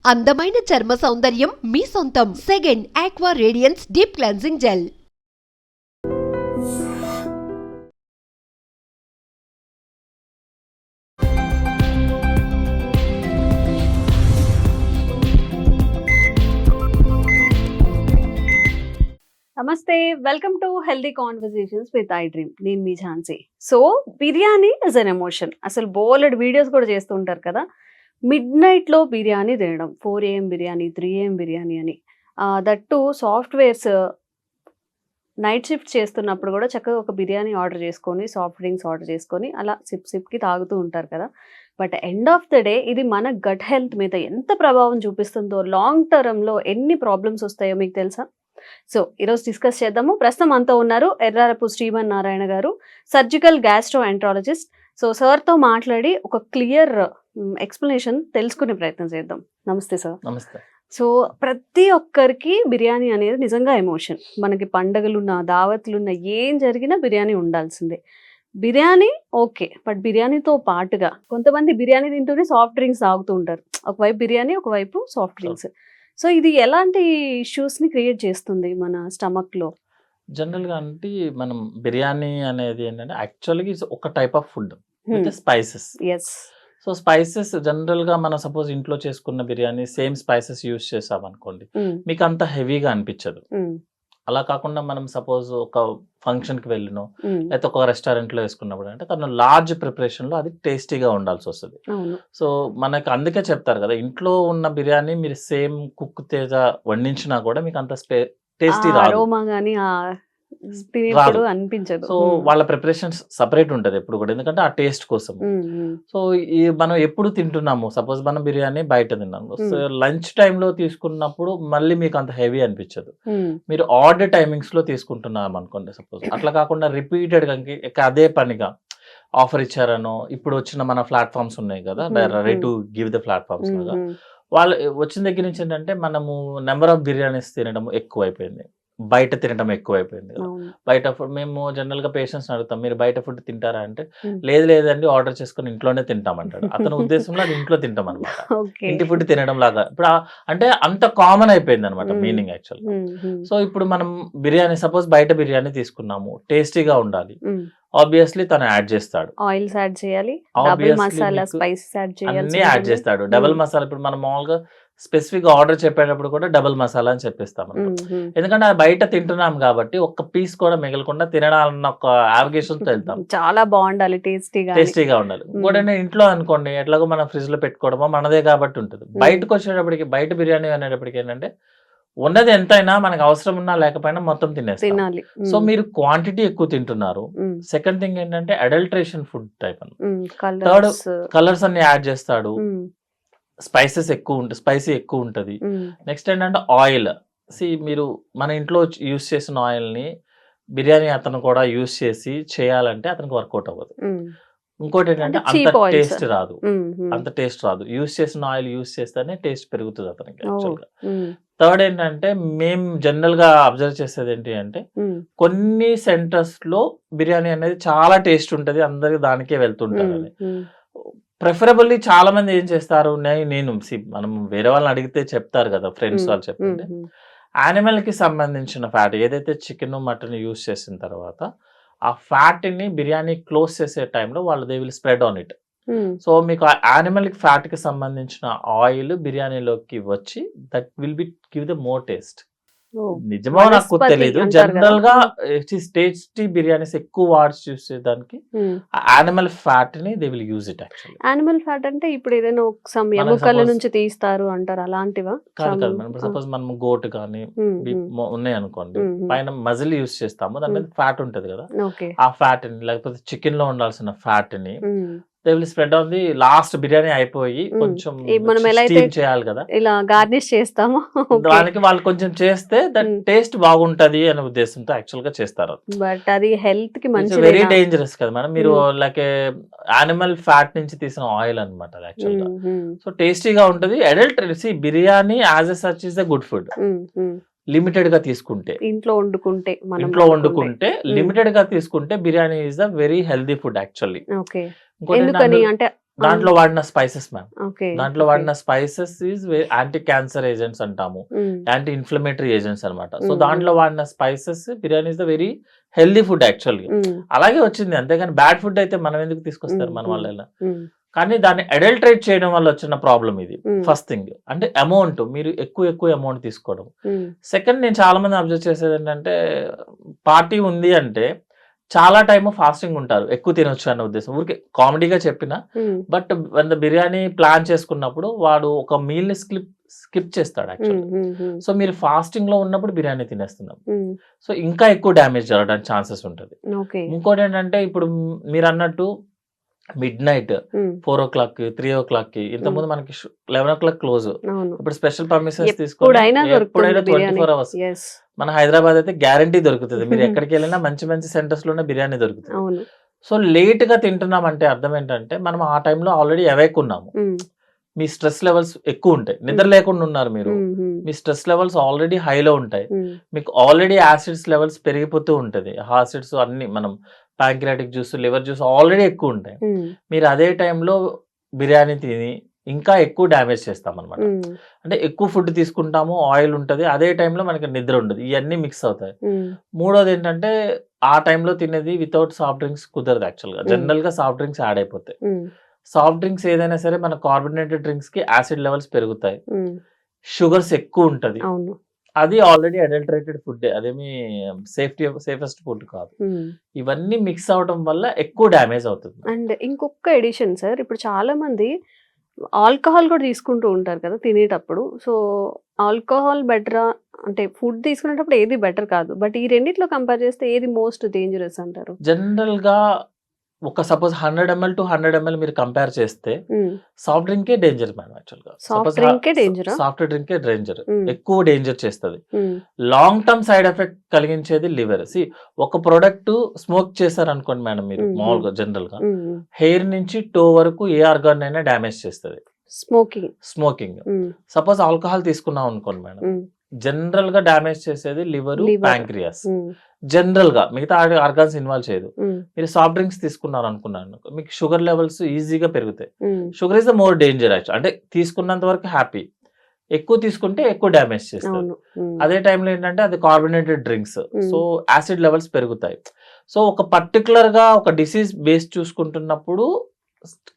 అందమైన చర్మ సౌందర్యం మీ సొంతం. Second aqua radiance deep cleansing gel. నమస్తే, welcome to healthy conversations with iDream. నేను మీ Jhansi. So biryani is an emotion. అసలు బోలెడ్ వీడియోస్ కూడా చేస్తూ ఉంటారు కదా, మిడ్ నైట్లో బిర్యానీ తినడం, 4 AM బిర్యానీ, 3 AM బిర్యానీ అని. దట్టు సాఫ్ట్వేర్స్ నైట్ షిఫ్ట్ చేస్తున్నప్పుడు కూడా చక్కగా ఒక బిర్యానీ ఆర్డర్ చేసుకొని, సాఫ్ట్ డ్రింక్స్ ఆర్డర్ చేసుకొని అలా సిప్కి తాగుతూ ఉంటారు కదా. But end of the day ఇది మన గట్ హెల్త్ మీద ఎంత ప్రభావం చూపిస్తుందో, లాంగ్ టర్మ్లో ఎన్ని ప్రాబ్లమ్స్ వస్తాయో మీకు తెలుసా? సో ఈరోజు డిస్కస్ చేద్దాము. ప్రస్తుతం అంతా ఉన్నారు ఎర్రారపు శ్రీమన్ నారాయణ గారు, సర్జికల్ గ్యాస్ట్రో ఎంట్రాలజిస్ట్. సో సార్తో మాట్లాడి ఒక క్లియర్ ఎక్స్ప్లెనేషన్ తెలుసుకునే ప్రయత్నం చేద్దాం. నమస్తే సార్. నమస్తే. సో ప్రతి ఒక్కరికి బిర్యానీ అనేది నిజంగా ఎమోషన్. మనకి పండగలున్నా, దావత్లున్నా, ఏం జరిగినా బిర్యానీ ఉండాల్సిందే. బిర్యానీ ఓకే, బట్ బిర్యానీతో పాటుగా కొంతమంది బిర్యానీ తింటూనే సాఫ్ట్ డ్రింక్స్ తాగుతూ ఉంటారు. ఒకవైపు బిర్యానీ, ఒకవైపు సాఫ్ట్ డ్రింక్స్. సో ఇది ఎలాంటి ఇష్యూస్ని క్రియేట్ చేస్తుంది మన స్టమక్లో? జనరల్గా అంటే మనం బిర్యానీ అనేది ఏంటంటే యాక్చువల్గా ఒక type of food with spices. Yes. So spices జనరల్గా మనం సపోజ్ ఇంట్లో చేసుకున్న బిర్యానీ సేమ్ స్పైసెస్ యూస్ చేసామనుకోండి, మీకు అంత హెవీగా అనిపించదు. అలా కాకుండా మనం సపోజ్ ఒక ఫంక్షన్కి వెళ్ళినో లేకపోతే ఒక రెస్టారెంట్లో వేసుకున్నప్పుడు అంటే తను లార్జ్ ప్రిపరేషన్లో అది టేస్టీగా ఉండాల్సి వస్తుంది. సో మనకి అందుకే చెప్తారు కదా, ఇంట్లో ఉన్న బిర్యానీ మీరు సేమ్ కుక్ తేజ వండించినా కూడా మీకు అంత టేస్టీ రాదు, అనిపించదు. సో వాళ్ళ ప్రిపరేషన్ సపరేట్ ఉంటుంది ఎప్పుడు కూడా, ఎందుకంటే ఆ టేస్ట్ కోసం. సో ఈ మనం ఎప్పుడు తింటున్నాము, సపోజ్ మనం బిర్యానీ బయట తిన్నాము, సో లంచ్ టైంలో తీసుకున్నప్పుడు మళ్ళీ మీకు అంత హెవీ అనిపించదు. మీరు ఆర్డ్ టైమింగ్స్ లో తీసుకుంటున్నాం అనుకోండి సపోజ్, అట్లా కాకుండా రిపీటెడ్ గా అదే పనిగా ఆఫర్ ఇచ్చారనో, ఇప్పుడు వచ్చిన మన ప్లాట్ఫామ్స్ ఉన్నాయి కదా, ready to give the platforms లాగా, వాళ్ళు వచ్చిన దగ్గర నుంచి ఏంటంటే మనము నెంబర్ ఆఫ్ బిర్యానీస్ తినడం ఎక్కువైపోయింది, బయట తినడం ఎక్కువైపోయింది. బయట ఫుడ్ మేము జనరల్ గా పేషెంట్స్ అడుగుతాం, మీరు బయట ఫుడ్ తింటారా అంటే, లేదండి ఆర్డర్ చేసుకుని ఇంట్లోనే తింటామంటాడు. అతని ఉద్దేశంలో అది ఇంట్లో తింటాం అనమాట, ఇంటి ఫుడ్ తినడం లాగా. ఇప్పుడు అంటే అంత కామన్ అయిపోయింది అనమాట మీనింగ్ యాక్చువల్. సో ఇప్పుడు మనం బిర్యానీ సపోజ్ బయట బిర్యానీ తీసుకున్నాము, టేస్టీగా ఉండాలి, ఆబ్వియస్లీ తను యాడ్ చేస్తాడు, ఆయిల్స్ యాడ్ చేయాలి, డబుల్ మసాలా, స్పైసెస్ యాడ్ చేయాలి, అన్ని యాడ్ చేస్తాడు. డబుల్ మసాలా ఇప్పుడు మనం మామూలుగా స్పెసిఫిక్ ఆర్డర్ చెప్పేటప్పుడు కూడా డబుల్ మసాలా అని చెప్పిస్తాం, ఎందుకంటే అది బయట తింటున్నాం కాబట్టి ఒక్క పీస్ కూడా మిగలకుండా తినడాలన్న ఒక యావిగేషన్ తో వెళ్తాం. చాలా బాగుండాలి, టేస్టీగా ఉండాలి. ఇంకోటి ఇంట్లో అనుకోండి ఎట్లాగో మనం ఫ్రిడ్జ్ లో పెట్టుకోవడమో మనదే కాబట్టి ఉంటుంది. బయటకు వచ్చేటప్పటికి బయట బిర్యానీ అనేటప్పటికి ఏంటంటే ఉన్నది ఎంతైనా మనకు అవసరం ఉన్నా లేకపోయినా మొత్తం తినేస్తాం. సో మీరు క్వాంటిటీ ఎక్కువ తింటున్నారు. సెకండ్ థింగ్ ఏంటంటే అడల్ట్రేషన్ ఫుడ్ టైప్ అని. థర్డ్, కలర్స్ అన్ని యాడ్ చేస్తాడు, స్పైసెస్ ఎక్కువ ఉంటుంది, స్పైసీ ఎక్కువ ఉంటుంది. నెక్స్ట్ ఏంటంటే ఆయిల్, మీరు మన ఇంట్లో యూస్ చేసిన ఆయిల్ ని బిర్యానీ అతను కూడా యూస్ చేసి చేయాలంటే అతనికి వర్కౌట్ అవ్వదు. ఇంకోటి ఏంటంటే అంత టేస్ట్ రాదు, యూస్ చేసిన ఆయిల్ యూస్ చేస్తేనే టేస్ట్ పెరుగుతుంది అతనికి యాక్చువల్గా. థర్డ్ ఏంటంటే మేము జనరల్ గా అబ్జర్వ్ చేసేది ఏంటి అంటే, కొన్ని సెంటర్స్ లో బిర్యానీ అనేది చాలా టేస్ట్ ఉంటది, అందరికి దానికే వెళ్తుంటారు అని. ప్రిఫరబుల్లీ చాలా మంది ఏం చేస్తారు, నేను మనం వేరే వాళ్ళని అడిగితే చెప్తారు కదా, ఫ్రెండ్స్ వాళ్ళు చెప్తుంటే, యానిమల్ కి సంబంధించిన ఫ్యాట్ ఏదైతే చికెన్ మటన్ యూస్ చేసిన తర్వాత ఆ ఫ్యాట్ ని బిర్యానీ క్లోజ్ చేసే టైంలో వాళ్ళు they will spread on it. So మీకు యానిమల్ ఫ్యాట్ కి సంబంధించిన ఆయిల్ బిర్యానీలోకి వచ్చి that will be give the more taste. నిజమో నాకు తెలియదు, జనరల్ గా టేస్టీ బిర్యానీస్ ఎక్కువ వాడ్స్ యూస్ చేయడానికి యానిమల్ ఫ్యాట్ ని they will use it. Actually animal fat అంటే ఇప్పుడు ఏదైనా ఎముకల నుంచి తీస్తారు అంటారు, అలాంటివా? కాదు, సపోజ్ మనం గోట్ కానీ ఉన్నాయి అనుకోండి, పైన మజిల్ యూస్ చేస్తాము, దాని మీద ఫ్యాట్ ఉంటది కదా, ఆ ఫ్యాట్ ని లేకపోతే చికెన్ లో ఉండాల్సిన ఫ్యాట్ ని they will spread on the last biryani అయిపోయి కొంచెం మనం ఎలా అయితే చేయాలి కదా, ఇలా గార్నిష్ చేస్తాము, దానికి వాళ్ళు కొంచెం చేస్తే దట్ టేస్ట్ బాగుంటది అనే ఉద్దేశంతో యాక్చువల్ గా చేస్తారు. బట్ అది హెల్త్ కి మంచిది, వెరీ డేంజరస్ కదా మేడం. మీరు లైక్ యానిమల్ ఫ్యాట్ నుంచి తీసిన ఆయిల్ అనమాట యాక్చువల్ గా. సో టేస్టీగా ఉంటది. Adult biryani as a such is a good food. Limited గా తీసుకుంటే, ఇంట్లో వండుకుంటే లిమిటెడ్ గా తీసుకుంటే biryani is a very healthy food actually. ఎందుకని అంటే దాంట్లో వాడిన స్పైసెస్ మ్యామ్, ఓకే దాంట్లో వాడిన spices is anti cancer agents అంటాము, యాంటీ ఇన్ఫ్లమేటరీ ఏజెంట్స్ అన్నమాట. సో దాంట్లో వాడిన spices, biryani is the very healthy food యాక్చువల్గా. అలాగే వచ్చింది, అంతేగాని బ్యాడ్ ఫుడ్ అయితే మనం ఎందుకు తీసుకొస్తారు మన వాళ్ళ. కానీ దాన్ని అడల్టరేట్ చేయడం వల్ల వచ్చిన ప్రాబ్లం ఇది. ఫస్ట్ థింగ్ అంటే అమౌంట్, మీరు ఎక్కువ అమౌంట్ తీసుకోవడం. సెకండ్, నేను చాలా మంది అబ్జర్వ్ చేసేది ఏంటంటే, పార్టీ ఉంది అంటే చాలా టైం ఫాస్టింగ్ ఉంటారు, ఎక్కువ తినొచ్చు అన్న ఉద్దేశం. ఊరికే కామెడీగా చెప్పిన, బట్ వన్ బిర్యానీ ప్లాన్ చేసుకున్నప్పుడు వాడు ఒక మీల్ ని స్కిప్ చేస్తాడు యాక్చువల్. సో మీరు ఫాస్టింగ్ లో ఉన్నప్పుడు బిర్యానీ తినేస్తున్నాం, సో ఇంకా ఎక్కువ డ్యామేజ్ జరగడానికి ఛాన్సెస్ ఉంటుంది. ఇంకోటి ఏంటంటే, ఇప్పుడు మీరు అన్నట్టు మిడ్ నైట్ 4 o'clock 3 o'clock ఇంతకుముందు మనకి 11 o'clock క్లోజ్. ఇప్పుడు స్పెషల్ పర్మిషన్స్ తీసుకొని ఎప్పుడైనా 24 hours. మన హైదరాబాద్ అయితే గ్యారంటీ దొరుకుతుంది, మీరు ఎక్కడికి వెళ్ళినా మంచి మంచి సెంటర్స్ లోనే బిర్యానీ దొరుకుతుంది. సో లేట్ గా తింటున్నాం అంటే అర్థం ఏంటంటే, మనం ఆ టైంలో ఆల్రెడీ అవేక్ ఉన్నాము, మీ స్ట్రెస్ లెవెల్స్ ఎక్కువ ఉంటాయి, నిద్ర లేకుండా ఉన్నారు మీరు, మీ స్ట్రెస్ లెవెల్స్ ఆల్రెడీ హైలో ఉంటాయి, మీకు ఆల్రెడీ యాసిడ్స్ లెవెల్స్ పెరిగిపోతూ ఉంటది, యాసిడ్స్ అన్ని మనం pancreatic juice, liver juice already ఎక్కువ ఉంటాయి. మీరు అదే టైంలో బిర్యానీ తిని ఇంకా ఎక్కువ డ్యామేజ్ చేస్తాం అనమాట. అంటే ఎక్కువ ఫుడ్ తీసుకుంటాము, ఆయిల్ ఉంటుంది, అదే టైంలో మనకి నిద్ర ఉండదు, ఇవన్నీ మిక్స్ అవుతాయి. మూడోది ఏంటంటే, ఆ టైంలో తినేది వితౌట్ సాఫ్ట్ డ్రింక్స్ కుదరదు యాక్చువల్గా. జనరల్ గా సాఫ్ట్ డ్రింక్స్ యాడ్ అయిపోతాయి. సాఫ్ట్ డ్రింక్స్ ఏదైనా సరే మన కార్బోనేటెడ్ డ్రింక్స్ కి యాసిడ్ లెవెల్స్ పెరుగుతాయి, షుగర్స్ ఎక్కువ ఉంటది, అది ఆల్రెడీ అడల్టరేటెడ్ ఫుడ్, అదేమి సేఫెస్ట్ ఫుడ్ కాదు. ఇవన్నీ మిక్స్ అవడం వల్ల ఎక్కువ డ్యామేజ్ అవుతుంది. అండ్ ఇంకొక ఎడిషన్ సార్, ఇప్పుడు చాలా మంది ఆల్కహాల్ కూడా తీసుకుంటూ ఉంటారు కదా తినేటప్పుడు. సో ఆల్కహాల్ బెటరా అంటే ఫుడ్ తీసుకునేటప్పుడు ఏది బెటర్ కాదు, బట్ ఈ రెండిట్లో కంపేర్ చేస్తే ఏది మోస్ట్ డేంజరస్ అంటారు? జనరల్ గా ఒక సపోజ్ 100 ml to 100 ml మీరు కంపేర్ చేస్తే సాఫ్ట్ డ్రింకే డేంజర్ మేడం యాక్చువల్గా. సాఫ్ట్ డ్రింకే డేంజర్, ఎక్కువ డేంజర్ చేస్తుంది. లాంగ్ టర్మ్ సైడ్ ఎఫెక్ట్ కలిగించేది లివర్. ఒక ప్రొడక్ట్ స్మోక్ చేశారు అనుకోండి మేడం, మీరు మామూలుగా జనరల్ గా హెయిర్ నుంచి టో వరకు ఏ ఆర్గాన్ అయినా డ్యామేజ్ చేస్తుంది స్మోకింగ్. సపోజ్ ఆల్కహాల్ తీసుకున్నాం అనుకోండి మేడం, జనరల్ గా డ్యామేజ్ చేసేది లివర్, ప్యాంక్రియాస్, జనరల్ గా మిగతా ఆర్గాన్స్ ఇన్వాల్వ్ చేయదు. మీరు సాఫ్ట్ డ్రింక్స్ తీసుకున్నారు అనుకున్నాను, మీకు షుగర్ లెవెల్స్ ఈజీగా పెరుగుతాయి. Sugar is the more danger actual. అంటే తీసుకున్నంత వరకు హ్యాపీ, ఎక్కువ తీసుకుంటే ఎక్కువ డ్యామేజ్ చేస్తుంది. అదే టైంలో ఏంటంటే అది carbonated drinks, so acid levels పెరుగుతాయి. సో ఒక పర్టికులర్ గా ఒక డిసీజ్ బేస్ చూసుకుంటున్నప్పుడు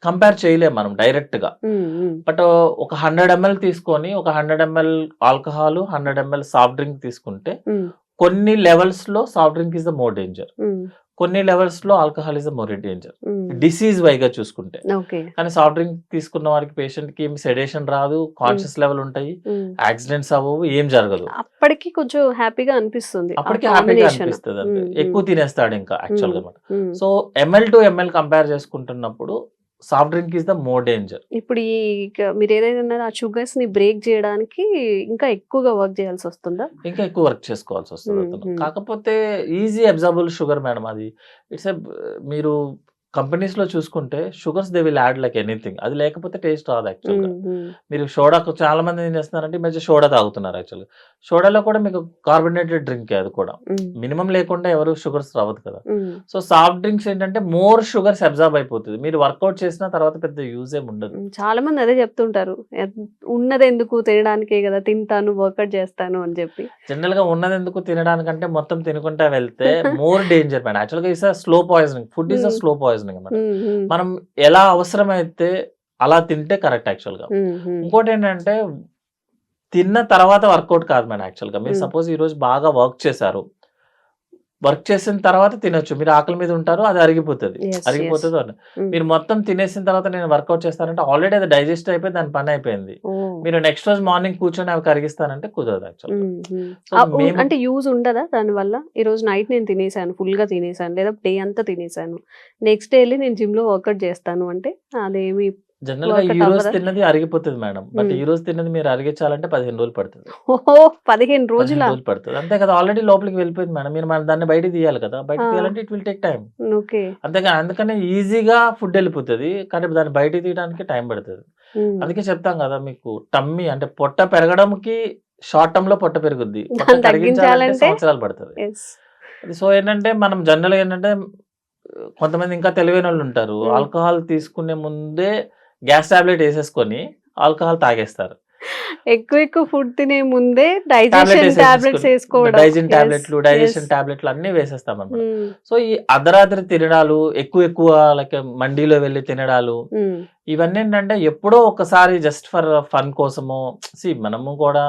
కంపేర్ చేయలేము మనం డైరెక్ట్ గా. బట్ ఒక 100 ml తీసుకొని ఒక 100 ml alcohol, 100 ml soft drink తీసుకుంటే కొన్ని లెవెల్స్ లో soft drink is the more danger, కొన్ని లెవెల్స్ లో alcohol is the more danger disease వైగా చూసుకుంటే. కానీ సాఫ్ట్ డ్రింక్ తీసుకున్న వారికి పేషెంట్ కి సెడేషన్ రాదు, కాన్షియస్ లెవెల్ ఉంటాయి, యాక్సిడెంట్స్ అవ్వవు, ఏం జరగదు. అప్పటికి కొంచెం హ్యాపీగా అనిపిస్తుంది, అప్పటికి హ్యాపీగా అనిపిస్తుంది అంటే ఎక్కువ తినేస్తాడు ఇంకా యాక్చువల్ గా. So ML to ML compare చేసుకుంటున్నప్పుడు soft drink is the more danger. ఇప్పుడు మీరు ఏదైనా ఆ షుగర్స్ ని బ్రేక్ చేయడానికి ఇంకా ఎక్కువగా వర్క్ చేయాల్సి వస్తుందా? ఇంకా ఎక్కువ వర్క్ చేసుకోవాల్సి వస్తుంది. కాకపోతే ఈజీ అబ్జర్బుల్ షుగర్ మేడం అది. ఇట్స్ మీరు కంపెనీస్ లో చూసుకుంటే sugars they will add like anything, అది లేకపోతే టేస్ట్ రాదు యాక్చువల్గా. మీరు సోడా, చాలా మంది ఏం చేస్తున్నారంటే ఈ మధ్య సోడా తాగుతున్నారు యాక్చువల్గా. సోడాలో కూడా మీకు కార్బోనేటెడ్ డ్రింక్, అది కూడా మినిమం లేకుండా ఎవరు షుగర్స్ రావద్దు కదా. సో సాఫ్ట్ డ్రింక్స్ ఏంటంటే మోర్ షుగర్స్ అబ్జర్వ్ అయిపోతుంది, మీరు వర్కౌట్ చేసిన తర్వాత పెద్ద యూజ్ ఏమి ఉండదు. చాలా మంది అదే చెప్తుంటారు, ఉన్నది ఎందుకు తినడానికే కదా, తింటాను వర్కౌట్ చేస్తాను అని చెప్పి. జనరల్ గా ఉన్నది ఎందుకు తినడానికంటే మొత్తం తినుకుంటా వెళ్తే మోర్ డేంజర్ మేడం. యాక్చువల్గా is slow poisoning, food is slow poisoning. మనం ఎలా అవసరమైతే అలా తింటే కరెక్ట్ యాక్చువల్ గా. ఇంకోటి ఏంటంటే తిన్న తర్వాత వర్కౌట్ కాదు మేడం యాక్చువల్ గా. మీరు సపోజ్ ఈ రోజు బాగా వర్క్ చేశారు, వర్క్ చేసిన తర్వాత తినొచ్చు, మీరు ఆకలి మీద ఉంటారు, అది అరిగిపోతుంది. మీరు మొత్తం తినేసిన తర్వాత నేను వర్కౌట్ చేస్తానంటే ఆల్రెడీ అది డైజెస్ట్ అయిపోయి దాని పని అయిపోయింది. మీరు నెక్స్ట్ రోజు మార్నింగ్ కూర్చొని అవి కరిగిస్తానంటే కుదరదు యాక్చువల్. అంటే యూజ్ ఉండదా దాని వల్ల? ఈ రోజు నైట్ నేను తినేసాను, ఫుల్ గా తినేసాను, లేదా డే అంతా తినేసాను, నెక్స్ట్ డే వెళ్ళి నేను జిమ్ లో వర్కౌట్ చేస్తాను అంటే అదేమి? జనరల్ గా ఈ రోజు తిన్నది అరిగిపోతుంది మేడం, బట్ ఈ రోజు తిన్నది మీరు అరిగించాలంటే 15 రోజులు పడుతుంది. 15 రోజులు పడుతుంది అంతే కదా, ఆల్రెడీ లోపలికి వెళ్ళిపోయింది మేడం. మీరు దాన్ని బయట తీయాలి కదా, బయట తీయాలంటే ఇట్ విల్ టేక్ టైం. అంతేగా, అందుకనే ఈజీగా ఫుడ్ వెళ్ళిపోతుంది, కానీ దాన్ని బయట తీయడానికి టైం పడుతుంది. అందుకే చెప్తాం కదా మీకు, టమ్మీ అంటే పొట్ట పెరగడంకి షార్ట్ టర్మ్ లో పొట్ట పెరుగుద్ది, తగ్గించాలంటే సంవత్సరాలు పడుతుంది. సో ఏంటంటే మనం జనరల్ ఏంటంటే కొంతమంది ఇంకా తెలివైన వాళ్ళు ఉంటారు. Hmm. ఆల్కహాల్ తీసుకునే ముందే గ్యాస్ టాబ్లెట్ వేసేసుకొని ఆల్కహాల్ తాగేస్తారు. ఎక్కువ ఫుడ్ తినే ముందే టాబ్లెట్ డైజెషన్ టాబ్లెట్స్ వేసుకోవడం. డైజెషన్ Yes, టాబ్లెట్లు, yes. డైజెషన్ టాబ్లెట్లు అన్ని వేసేస్తాం అన్నమాట. Hmm, సో ఈ అర్ధరాత్రి తినడాలు, ఎక్కువ లైక్ మండీలో వెళ్ళి తినడాలు, hmm, ఇవన్నీ ఏంటంటే ఎప్పుడో ఒకసారి జస్ట్ ఫర్ ఫన్ కోసము. మనము కూడా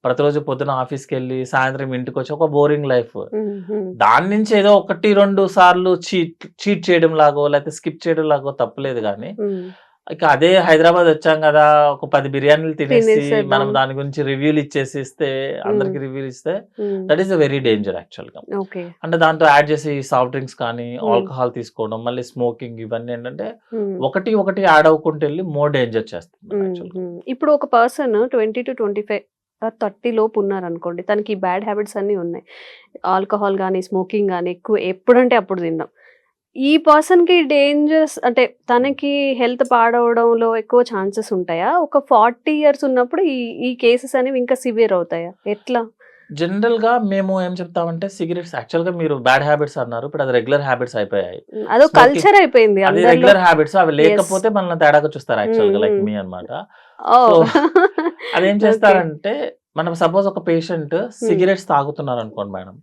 ప్రతిరోజు పొద్దున ఆఫీస్కి వెళ్ళి సాయంత్రం ఇంటికి వచ్చి ఒక బోరింగ్ లైఫ్. hmm, hmm. దాని నుంచి ఏదో 1-2 సార్లు చీట్ చేయడం లాగో లేకపోతే స్కిప్ చేయడం లాగో తప్పలేదు కానీ, Hmm. ఇక అదే హైదరాబాద్ వచ్చాం కదా, ఒక 10 బిర్యానీలు తినేసి తినేసేద్దాం. మనం దాని గురించి రివ్యూలు ఇచ్చేసి ఇస్తే, అందరికి రివ్యూలు ఇస్తే Hmm. That is a very danger actual గా. Okay. అంటే దాంతో యాడ్ చేసి సాఫ్ట్ డ్రింక్స్ కానీ, Hmm. ఆల్కహాల్ తీసుకోవడం, మళ్ళీ స్మోకింగ్, ఇవన్నీ ఏంటంటే Hmm. ఒకటి యాడ్ అవ్వకుంటూ వెళ్ళి మోర్ డేంజర్ చేస్తుంది Hmm, యాక్చువల్ గా. hmm. ఇప్పుడు ఒక పర్సన్ 20 to 25 30 లోపు ఉన్నారనుకోండి, తనకి బ్యాడ్ హ్యాబిట్స్ అన్నీ ఉన్నాయి. ఆల్కహాల్ కానీ స్మోకింగ్ కానీ ఎక్కువ ఎప్పుడంటే అప్పుడు తినడం. ఈ పర్సన్కి డేంజర్స్ అంటే తనకి హెల్త్ పాడవడంలో ఎక్కువ ఛాన్సెస్ ఉంటాయా? ఒక 40 ఇయర్స్ ఉన్నప్పుడు ఈ కేసెస్ అనేవి ఇంకా సివియర్ అవుతాయా? ఎట్లా? జనరల్ గా మేము ఏం చెప్తామంటే, సిగరెట్స్ యాక్చువల్ గా మీరు బ్యాడ్ హ్యాబిట్స్ అన్నారు, ఇప్పుడు అది రెగ్యులర్ హ్యాబిట్స్ అయిపోయాయి. అదో Smoking- కల్చర్ అయిపోయింది అది అందరిలో. రెగ్యులర్ హ్యాబిట్స్, అవి లేకపోతే మనల్ని తేడాగా చూస్తారు యాక్చువల్ గా, లైక్ మీ అన్నమాట. Oh. అదేం Okay. చేస్తారంటే, మనం సపోజ్ ఒక పేషెంట్ సిగరెట్స్ తాగుతున్నారు అనుకోండి madam,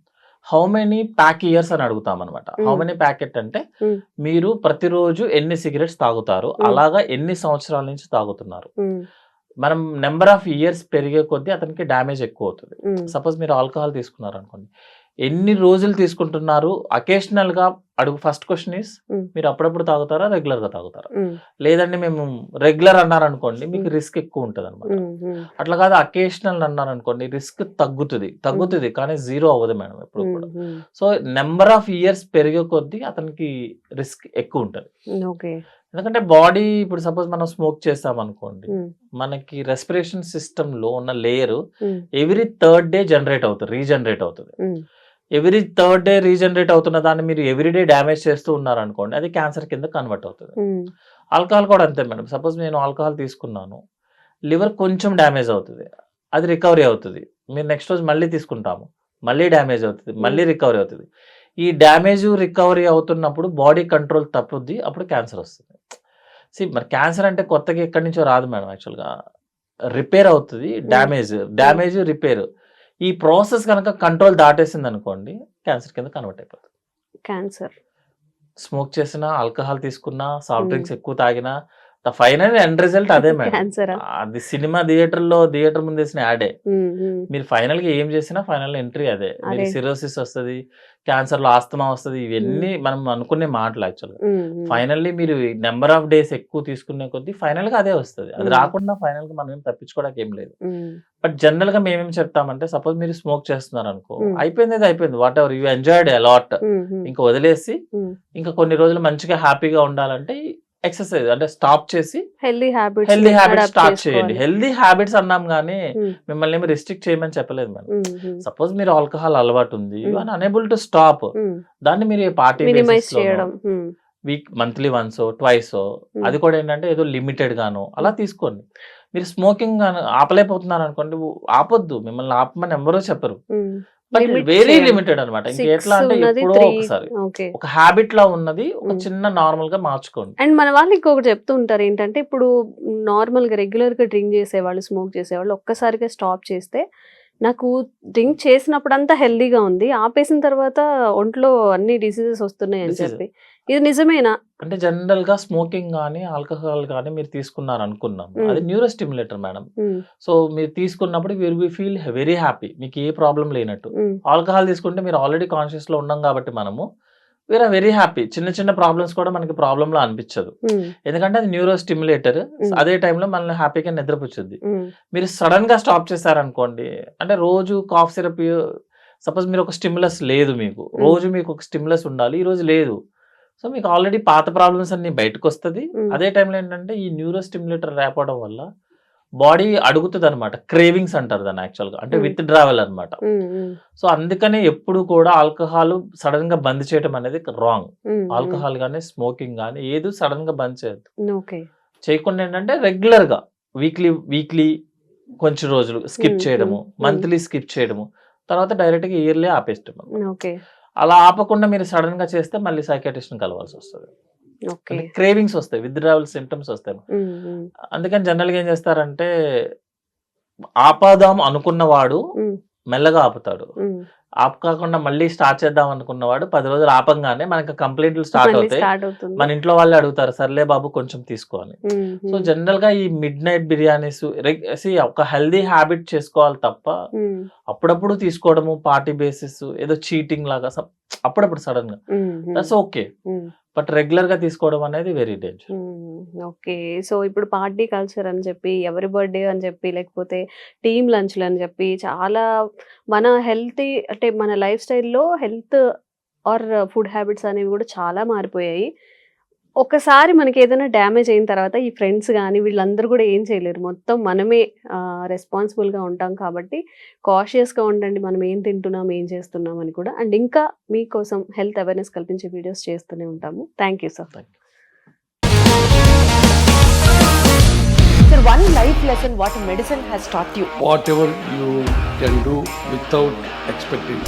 how many pack years అని అడుగుతాం అనమాట. హౌ మెనీ ప్యాకెట్ అంటే Hmm. మీరు ప్రతిరోజు ఎన్ని సిగరెట్స్ తాగుతారు, అలాగా ఎన్ని సంవత్సరాల నుంచి తాగుతున్నారు. Hmm, మనం నెంబర్ ఆఫ్ ఇయర్స్ పెరిగే కొద్దీ అతనికి డ్యామేజ్ ఎక్కువ అవుతుంది. hmm, సపోజ్ మీరు ఆల్కహాల్ తీసుకున్నారు అనుకోండి, ఎన్ని రోజులు తీసుకుంటున్నారు, అకేషనల్ గా అడుగు. First question is, Hmm. మీరు అప్పుడప్పుడు తాగుతారా, రెగ్యులర్ గా తాగుతారా? hmm, లేదండి మేము రెగ్యులర్ అన్నారనుకోండి, మీకు Hmm. రిస్క్ ఎక్కువ ఉంటుంది అనమాట. hmm, hmm, అట్లా కాదు, అకేషనల్ అన్నారనుకోండి, రిస్క్ తగ్గుతుంది కానీ జీరో అవ్వదు మేడం ఎప్పుడు కూడా. hmm. So number of years పెరిగే కొద్దీ అతనికి రిస్క్ ఎక్కువ ఉంటుంది. Okay. ఎందుకంటే బాడీ, ఇప్పుడు సపోజ్ మనం స్మోక్ చేస్తాం అనుకోండి, Hmm, మనకి రెస్పిరేషన్ సిస్టమ్ లో ఉన్న layer hmm, every third day regenerate అవుతుంది. hmm. Every third day regenerate అవుతున్న దాన్ని మీరు ఎవ్రీడే డ్యామేజ్ చేస్తూ ఉన్నారనుకోండి, అది క్యాన్సర్ కింద కన్వర్ట్ అవుతుంది. Hmm, ఆల్కహాల్ కూడా అంతే మేడం. సపోజ్ నేను ఆల్కహాల్ తీసుకున్నాను, లివర్ కొంచెం డ్యామేజ్ అవుతుంది, అది రికవరీ అవుతుంది. మీరు నెక్స్ట్ రోజు మళ్ళీ తీసుకుంటాము, మళ్ళీ డ్యామేజ్ అవుతుంది, మళ్ళీ రికవరీ అవుతుంది. ఈ డ్యామేజ్ రికవరీ అవుతున్నప్పుడు బాడీ కంట్రోల్ తప్పుద్ది, అప్పుడు క్యాన్సర్ వస్తుంది. మరి క్యాన్సర్ అంటే కొత్తగా ఎక్కడి నుంచో రాదు మేడం. యాక్చువల్గా రిపేర్ అవుతుంది, డ్యామేజ్ రిపేర్. ఈ ప్రాసెస్ కనుక కంట్రోల్ దాటేసింది అనుకోండి, క్యాన్సర్ కింద కన్వర్ట్ అయిపోతుంది. క్యాన్సర్. స్మోక్ చేసినా, ఆల్కహాల్ తీసుకున్నా, సాఫ్ట్ డ్రింక్స్ ఎక్కువ తాగినా, ద ఫైనల్ ఎండ్ రిజల్ట్ అదే మేడం. క్యాన్సరా? అది సినిమా థియేటర్ ముందు వేసిన యాడే. మీరు ఫైనల్ గా ఏం చేసినా ఫైనల్ ఎంట్రీ అదే. మీరు సిరోసిస్ వస్తుంది, క్యాన్సర్ లో ఆస్తమా వస్తుంది, ఇవన్నీ మనం అనుకునే మాటలు యాక్చువల్ గా. ఫైనల్లీ మీరు నెంబర్ ఆఫ్ డేస్ ఎక్కువ తీసుకునే కొద్దీ ఫైనల్ గా అదే వస్తుంది. అది రాకుండా ఫైనల్ గా మనం ఏం తప్పించుకోవడానికి ఏం లేదు. బట్ జనరల్ గా మేమేం చెప్తామంటే, సపోజ్ మీరు స్మోక్ చేస్తున్నారు అనుకో, అయిపోయింది, what ever you enjoyed a lot, ఇంకా వదిలేసి ఇంకా కొన్ని రోజులు మంచిగా హ్యాపీగా ఉండాలంటే ఎక్సర్సైజ్ అంటే స్టాప్ చేసి హెల్దీ హ్యాబిట్స్ స్టార్ట్ చేయండి. హెల్దీ హ్యాబిట్స్ అన్నాం కానీ మిమ్మల్ని ఏమి రిస్ట్రిక్ట్ చేయమని చెప్పలేదు మేడం. సపోజ్ మీరు ఆల్కహాల్ అలవాటు ఉంది, you are unable to stop, దాన్ని మీరు పార్టీ మినిమైజ్ చేయడం, వీక్ మంత్లీ వన్స్ ట్వైస్, అది కూడా ఏంటంటే ఏదో లిమిటెడ్ గాను అలా తీసుకోండి. మీరు స్మోకింగ్ ఆపలేకపోతున్నారు అనుకోండి, ఆపొద్దు, మిమ్మల్ని ఆపమని ఎవరో చెప్పరు, బట్ వెరీ లిమిటెడ్ అనమాట. ఇంకా ఎట్లా అంటే ఎప్పుడో ఒకసారి ఒక హ్యాబిట్ లా ఉన్నది ఒక చిన్న నార్మల్ గా మార్చుకోండి. అండ్ మన వాళ్ళు ఇంకొకటి చెప్తూ ఉంటారు ఏంటంటే, ఇప్పుడు నార్మల్ గా రెగ్యులర్ గా డ్రింక్ చేసేవాళ్ళు, స్మోక్ చేసేవాళ్ళు ఒక్కసారిగా స్టాప్ చేస్తే, నాకు డ్రింక్ చేసినప్పుడు అంతా హెల్దీగా ఉంది, ఆపేసిన తర్వాత ఒంట్లో అన్ని డిసీజెస్ వస్తున్నాయి అని చెప్పి, ఇది నిజమేనా? అంటే జనరల్ గా స్మోకింగ్ కానీ ఆల్కహాల్ కానీ మీరు తీసుకున్నారు అనుకున్నాం, అది న్యూరో స్టిమ్యులేటర్ మేడం. సో మీరు తీసుకున్నప్పుడు మీరు ఫీల్ వెరీ హ్యాపీ, మీకు ఏ ప్రాబ్లం లేనట్టు. ఆల్కహాల్ తీసుకుంటే మీరు ఆల్రెడీ కాన్షియస్ లో ఉన్నాం కాబట్టి మనము వీఆర్ వెరీ హ్యాపీ, చిన్న ప్రాబ్లమ్స్ కూడా మనకి ప్రాబ్లం లో అనిపించదు, ఎందుకంటే అది న్యూరో స్టిమ్యులేటర్. అదే టైంలో మనల్ని హ్యాపీగా నిద్రపుచ్చుద్ది. మీరు సడన్ గా స్టాప్ చేశారనుకోండి, అంటే రోజు కాఫ్ సిరప్, సపోజ్ మీరు ఒక స్టిమ్యులస్ లేదు, మీకు రోజు మీకు ఒక స్టిమ్యులస్ ఉండాలి, ఈ రోజు లేదు, సో మీకు ఆల్రెడీ పాత ప్రాబ్లమ్స్ అన్ని బయటకు వస్తుంది. అదే టైంలో ఏంటంటే ఈ న్యూరో స్టిమ్యులేటర్ రేపడం వల్ల బాడీ అడుగుతుంది అనమాట, క్రేవింగ్స్ అంటారు దాన్ని యాక్చువల్గా, అంటే విత్ డ్రావెల్ అనమాట. సో అందుకనే ఎప్పుడు కూడా ఆల్కహాల్ సడన్ గా బంద్ చేయడం అనేది రాంగ్. ఆల్కహాల్ కానీ స్మోకింగ్ కానీ ఏది సడన్ గా బంద్ చేయొద్దు. చేయకుండా ఏంటంటే రెగ్యులర్ గా వీక్లీ కొంచెం రోజులు స్కిప్ చేయడము, మంత్లీ స్కిప్ చేయడము, తర్వాత డైరెక్ట్ గా ఇయర్లీ ఆపేస్తాం. అలా ఆపకుండా మీరు సడన్ గా చేస్తే మళ్ళీ సైకాట్రిస్ట్ ని కలవాల్సి వస్తుంది. ఓకే. క్రేవింగ్స్ వస్తాయి, విత్డ్రావల్ సింటమ్స్ వస్తాయి. అందుకని జనరల్ గా ఏం చేస్తారంటే ఆపదాం అనుకున్నవాడు మెల్లగా ఆపుతాడు, ఆపకాకుండా మళ్ళీ స్టార్ట్ చేద్దాం అనుకున్నవాడు 10 రోజులు ఆపంగానే మనకి కంప్లైంట్లు స్టార్ట్ అవుతాయి. మన ఇంట్లో వాళ్ళే అడుగుతారు, సర్లే బాబు కొంచెం తీసుకోవాలి. సో జనరల్ గా ఈ మిడ్ నైట్ బిర్యానీస్ ఒక హెల్దీ హ్యాబిట్ చేసుకోవాలి తప్ప అప్పుడప్పుడు తీసుకోవడము పార్టీ బేసిస్ ఏదో చీటింగ్ లాగా అప్పుడప్పుడు సడన్ గా దట్స్ ఓకే, బట్ రెగ్యులర్ గా తీసుకోవడం అనేది వెరీ డేంజర్. ఓకే. సో ఇప్పుడు పార్టీ కల్చర్ అని చెప్పి, ఎవరి బర్త్డే అని చెప్పి, లేకపోతే టీమ్ లంచ్లు అని చెప్పి చాలా మన హెల్తీ అంటే మన లైఫ్ స్టైల్లో హెల్త్ ఆర్ ఫుడ్ హ్యాబిట్స్ అనేవి కూడా చాలా మారిపోయాయి. ఒకసారి మనకి ఏదైనా డ్యామేజ్ అయిన తర్వాత ఈ ఫ్రెండ్స్ కానీ వీళ్ళందరూ కూడా ఏం చేయలేరు, మొత్తం మనమే రెస్పాన్సిబుల్గా ఉంటాం. కాబట్టి కాషియస్గా ఉండండి, మనం ఏం తింటున్నాం ఏం చేస్తున్నాం అని కూడా. అండ్ ఇంకా మీకోసం హెల్త్ అవేర్నెస్ కల్పించే వీడియోస్ చేస్తూనే ఉంటాము. Thank you sir. Sir, one life lesson what medicine has taught you. Whatever you can do without expecting.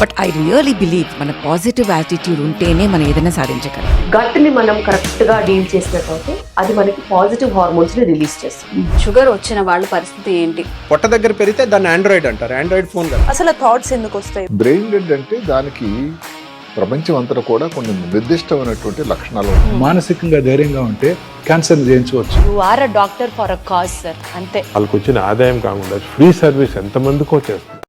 But I really believe మన పాజిటివ్ యాటిట్యూడ్ ఉంటేనే మనం ఏదైనా సాధించగలం. గట్ని మనం కరెక్ట్గా డీల్ చేసినట్లయితే అది మనకి పాజిటివ్ హార్మోన్స్ని రిలీజ్ చేస్తుంది. షుగర్ వచ్చిన వాళ్ళ పరిస్థితి ఏంటి? పొట్ట దగ్గర పెరిగితే దాన్ని ఆండ్రాయిడ్ అంటారు, ఆండ్రాయిడ్ ఫోన్ కదా. అసలు థాట్స్ ఎందుకు వస్తాయి? బ్రెయిన్ డెడ్ అంటే దానికి ప్రపంచం అంతా కూడా కొన్ని నిర్దిష్టమైనటువంటి లక్షణాలు ఉన్నాయి. మానసికంగా ధైర్యంగా ఉంటే క్యాన్సర్ జయించవచ్చు. You are a doctor for a cause sir, అంతే. వాళ్ళకి వచ్చిన ఆదాయం కాకుండా ఫ్రీ సర్వీస్ ఎంతమందికో చేస్తుంది.